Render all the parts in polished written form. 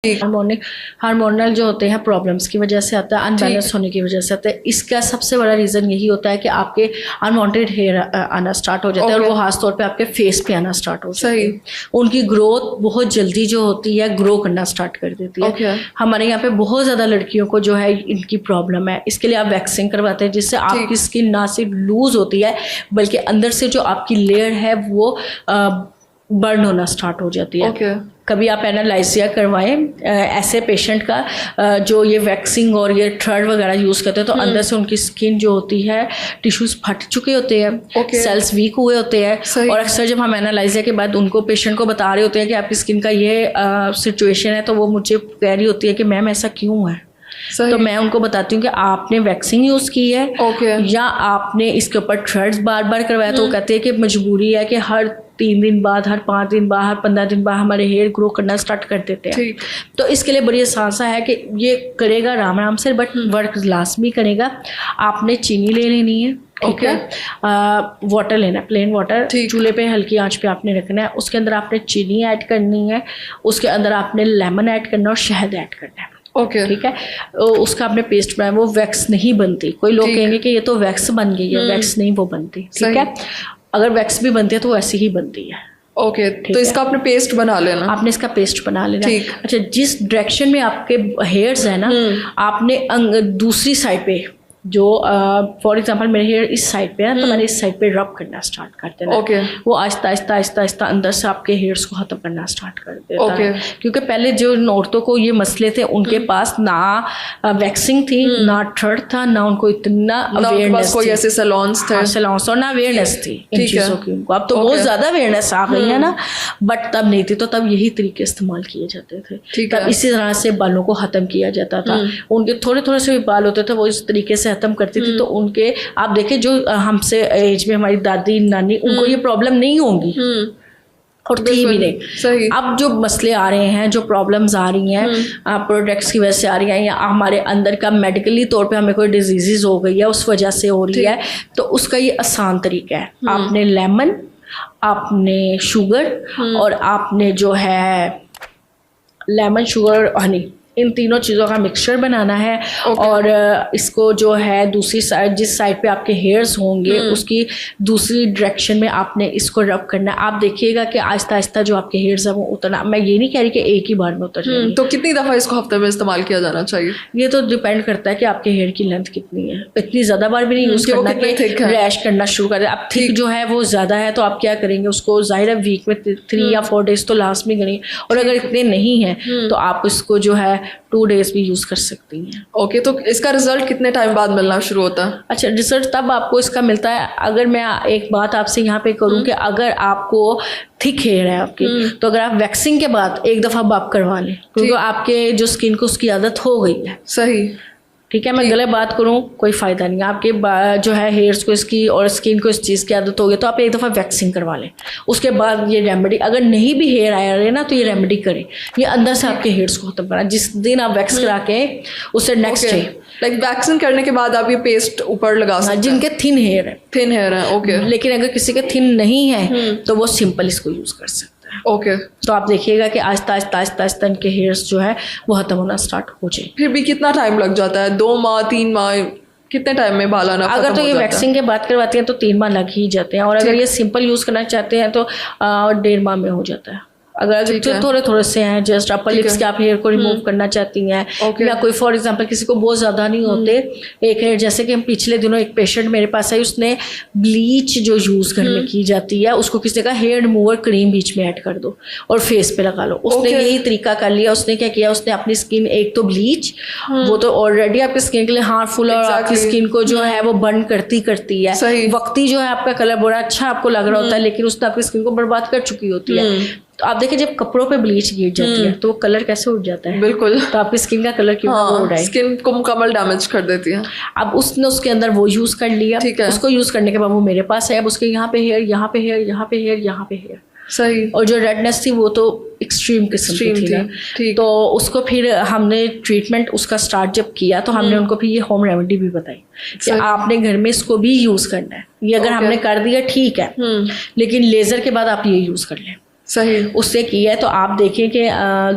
Hormonal जो होते हैं प्रॉब्लम्स की वजह से आता है, अनबैलेंस होने की वजह से आता है। इसका सबसे बड़ा रीज़न यही होता है कि आपके अनवांटेड हेयर आना स्टार्ट हो जाता है और वो खास तौर पे आपके फेस पे आना स्टार्ट हो जाता है। उनकी ग्रोथ बहुत जल्दी जो होती है ग्रो करना स्टार्ट कर देती है। हमारे यहाँ पे बहुत ज़्यादा लड़कियों को जो है इनकी प्रॉब्लम है। इसके लिए आप वैक्सिंग करवाते हैं जिससे आपकी स्किन ना सिर्फ लूज होती है बल्कि अंदर से जो आपकी लेयर है वो बर्न होना स्टार्ट हो जाती है। कभी आप एनालाइजिया करवाएं ऐसे पेशेंट का जो ये वैक्सिंग और ये थ्रेड वगैरह यूज़ करते हैं तो अंदर से उनकी स्किन जो होती है टिश्यूज फट चुके होते हैं, सेल्स वीक हुए होते हैं। और अक्सर जब हम एनालाइजिया के बाद उनको पेशेंट को बता रहे होते हैं कि आपकी स्किन का ये सिचुएशन है तो वो मुझे कह रही होती है कि मैम ऐसा क्यों है। तो मैं उनको बताती हूँ कि आपने वैक्सिंग यूज़ की है या आपने इसके ऊपर थ्रेड्स बार बार करवाया। तो वो कहते हैं कि मजबूरी है कि हर 3 दिन बाद, हर 5 दिन बाद, हर 15 दिन बाद हमारे हेयर ग्रो करना स्टार्ट कर देते हैं। तो इसके लिए बड़ी आसान सा है कि ये करेगा आराम आराम से बट वर्क लाजमी करेगा। आपने चीनी ले लेनी है, ठीक है, वाटर लेना है, प्लेन वाटर, चूल्हे पे हल्की आंच पे आपने रखना है। उसके अंदर आपने चीनी ऐड करनी है, उसके अंदर आपने लेमन ऐड करना है और शहद ऐड करना है। ठीक है, उसका आपने पेस्ट बनाया। वो वैक्स नहीं बनती। कोई लोग कहेंगे कि ये तो वैक्स बन गई है, वैक्स नहीं वो बनती। ठीक है, अगर वैक्स भी बनती है तो ऐसी ही बनती है। तो इसका आपने पेस्ट बना लेना। आपने इसका पेस्ट बना लेना। अच्छा, जिस डायरेक्शन में आपके हेयर्स है ना, आपने दूसरी साइड पे जो फॉर एग्जांपल मेरे हेयर इस साइड पे है तो मैंने इस साइड पे रब करना स्टार्ट कर देना। वो आहिस्ता आहिस्ता आहिस्ता आहिस्ता अंदर से आपके हेयर्स को खत्म करना स्टार्ट कर देता है। क्योंकि पहले जो औरतों को ये मसले थे उनके पास ना वैक्सिंग थी, ना थ्रेड था, ना उनको इतना अवेयरनेस, कोई ऐसे सैलून्स थे, सैलून्स और ना अवेयरनेस थी इन चीज़ों की। उनको अब तो बहुत ज़्यादा अवेयरनेस आ गई है ना, बट तब नहीं थी। तो तब यही तरीके इस्तेमाल किए जाते थे। तब इसी तरह से बालों को ख़त्म किया जाता था। उनके थोड़े थोड़े से भी बाल होते थे वो इस तरीके से खत्म करती थी। तो उनके आप देखें जो हमसे एज में हमारी दादी नानी उनको ये प्रॉब्लम नहीं होंगी और थी भी नहीं। अब जो मसले आ रहे हैं, जो प्रॉब्लम्स आ रही हैं प्रोडक्ट्स की वजह से आ रही हैं या हमारे अंदर का मेडिकली तौर पे हमें कोई डिजीज़ हो गई है उस वजह से हो रही है, तो उसका ये आसान तरीका है। आपने लेमन, आपने शुगर और आपने जो है लेमन, शुगर और हनी, इन तीनों चीज़ों का मिक्सचर बनाना है। और इसको जो है दूसरी साइड, जिस साइड पे आपके हेयर्स होंगे उसकी दूसरी डायरेक्शन में आपने इसको रब करना है। आप देखिएगा कि आहिस्ता आहिस्ता जो आपके हेयर्स हैं वो उतरना। मैं ये नहीं कह रही कि एक ही बार में उतर जाएंगे। तो कितनी दफ़ा इसको हफ्ते में इस्तेमाल किया जाना चाहिए? ये तो डिपेंड करता है कि आपके हेयर की लेंथ कितनी है। इतनी ज़्यादा बार भी नहीं यूज़ करना कि रैश करना शुरू कर दे। अब थिक जो है वो ज़्यादा है तो आप क्या करेंगे, उसको ज़ाहिर है वीक में 3 या 4 डेज तो लास्ट में करेंगे। और अगर इतने नहीं हैं तो आप इसको जो है 2 डेज भी यूज़ कर सकती हैं। तो इसका रिजल्ट कितने टाइम बाद मिलना शुरू होता है? अच्छा, रिजल्ट तब आपको इसका मिलता है, अगर मैं एक बात आपसे यहाँ पे करूँ कि अगर आपको थिक हेयर है आपकी तो अगर आप वैक्सिंग के बाद एक दफ़ा आप करवा लें, क्योंकि आपके जो स्किन को उसकी आदत हो गई है। सही, ठीक है, मैं गलत बात करूँ कोई फ़ायदा नहीं। आपके जो है हेयर्स को इसकी और स्किन को इस चीज़ की आदत हो गई तो आप एक दफ़ा वैक्सिंग करवा लें। उसके बाद ये रेमेडी, अगर नहीं भी हेयर आया रहे ना तो ये रेमेडी करें। ये अंदर से आपके हेयर्स को खत्म करना। जिस दिन आप वैक्स करा के उससे नेक्स्ट डे वैक्सिंग करने के बाद आप ये पेस्ट ऊपर लगा सकते हैं। जिनके थिन हेयर है, लेकिन अगर किसी के थिन नहीं है तो वो सिंपल इसको यूज़ कर सकते हैं। तो आप देखिएगा कि आहिस्ता आहिस्ता आहिस्ता आहिस्ता इनके हेयर्स जो है वो खत्म होना स्टार्ट हो जाए। फिर भी कितना टाइम लग जाता है? 2 माह 3 माह कितने टाइम में बाल आना? अगर तो ये वैक्सिंग के बाद करवाते हैं तो 3 माह लग ही जाते हैं। और अगर ये सिंपल यूज़ करना चाहते हैं तो 1.5 माह में हो जाता है। अगर थोड़े थोड़े से हैं, जस्ट अपर लिप्स के आप हेयर को रिमूव करना चाहती हैं या कोई फॉर एग्जांपल किसी को बहुत ज़्यादा नहीं होते एक हेयर, जैसे कि हम पिछले दिनों एक पेशेंट मेरे पास है, उसने ब्लीच जो यूज़ घर में की जाती है उसको किसी का हेयर रिमूवर क्रीम बीच में ऐड कर दो और फेस पे लगा लो। उसने यही तरीका कर लिया। उसने क्या किया, उसने अपनी स्किन, एक तो ब्लीच वो तो ऑलरेडी आपकी स्किन के लिए हार्मफुल और आपकी स्किन को जो है वो बर्न करती है। वक्ती जो है आपका कलर बड़ा अच्छा आपको लग रहा होता है लेकिन उसने आपकी स्किन को बर्बाद कर चुकी होती है। तो आप देखिए जब कपड़ों पे ब्लीच गिर जाती है तो वो कलर कैसे उड़ जाता है। बिल्कुल, तो आपकी स्किन का कलर क्यों उड़ रहा है? स्किन को मुकम्मल डैमेज कर देती है। अब उसने उसके अंदर वो यूज़ कर लिया। उसको यूज़ करने के बाद वो मेरे पास है। अब उसके यहाँ पे हेयर, यहाँ पे हेयर, यहाँ पे हेयर, यहाँ पे हेयर। सही। और जो रेडनेस थी वो तो एक्सट्रीम किस्म की थी ना। तो उसको फिर हमने ट्रीटमेंट उसका स्टार्ट जब किया तो हमने उनको फिर ये होम रेमेडी भी बताई कि आपने घर में इसको भी यूज़ करना है। ये अगर हमने कर दिया ठीक है, लेकिन लेज़र के बाद आप ये यूज़ कर लें। सही। उससे किया है। तो आप देखें कि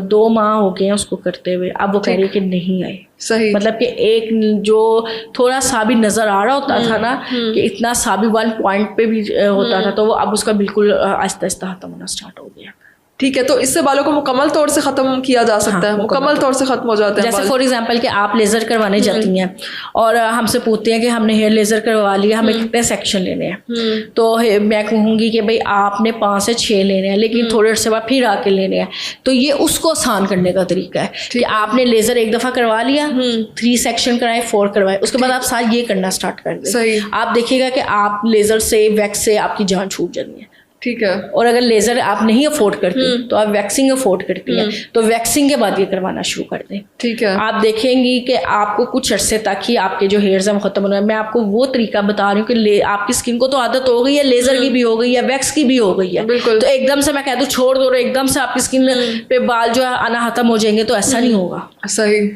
2 माह हो गए हैं उसको करते हुए, अब वो कह रही है कि नहीं आए। सही। मतलब कि एक जो थोड़ा सा भी नजर आ रहा होता था ना कि इतना सा भी 1 पॉइंट पे भी होता था, तो वो अब उसका बिल्कुल आहिस्ता आहिस्ता खत्म होना स्टार्ट हो गया। ठीक है, तो इससे बालों को मुकम्मल तौर से ख़त्म किया जा सकता है? मुकम्मल तौर से ख़त्म हो जाते हैं जैसे फॉर एग्जांपल कि आप लेज़र करवाने जाती हैं और हमसे पूछते हैं कि हमने हेयर लेज़र करवा लिया, हमें कितने सेक्शन लेने हैं, तो मैं कहूँगी कि भाई आपने 5 से 6 लेने हैं, लेकिन थोड़े अर्से बाद फिर आके लेने हैं। तो ये उसको आसान करने का तरीका है कि आपने लेज़र एक दफ़ा करवा लिया, 3 सेक्शन कराए, 4 करवाए, उसके बाद आप साथ ये करना स्टार्ट कर दें। आप देखिएगा कि आप लेज़र से, वैक्स से आपकी जान छूट जानी है। ठीक है। और अगर लेज़र आप नहीं अफोर्ड करती तो आप वैक्सिंग अफोर्ड करती हैं, तो वैक्सिंग के बाद ये करवाना शुरू कर दें। ठीक है। आप देखेंगी कि आपको कुछ अरसे तक ही आपके जो हेयर्स हैं खत्म होना है। मैं आपको वो तरीका बता रही हूँ कि आपकी स्किन को तो आदत हो गई है, लेज़र की भी हो गई है, वैक्स की भी हो गई है, तो एकदम से मैं कह दूँ छोड़ दो और एकदम से आपकी स्किन पे बाल जो है आना खत्म हो जाएंगे, तो ऐसा नहीं होगा। सही।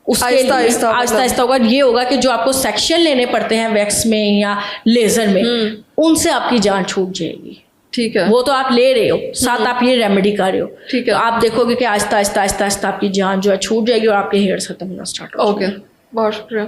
उसके आहिस्ता आहिस्ता होगा। ये होगा कि जो आपको सेक्शन लेने पड़ते हैं वैक्स में या लेज़र में, उनसे आपकी जान छूट जाएगी। ठीक है। वो तो आप ले रहे हो, साथ आप ये रेमेडी कर रहे हो। ठीक है। तो आप देखोगे कि आहिस्ता आहिस्ता आहिस्ता आहिस्ता आपकी जान जो है छूट जाएगी और आपके हेयर्स खत्म होना स्टार्ट हो जाएंगे। ओके, बहुत शुक्रिया।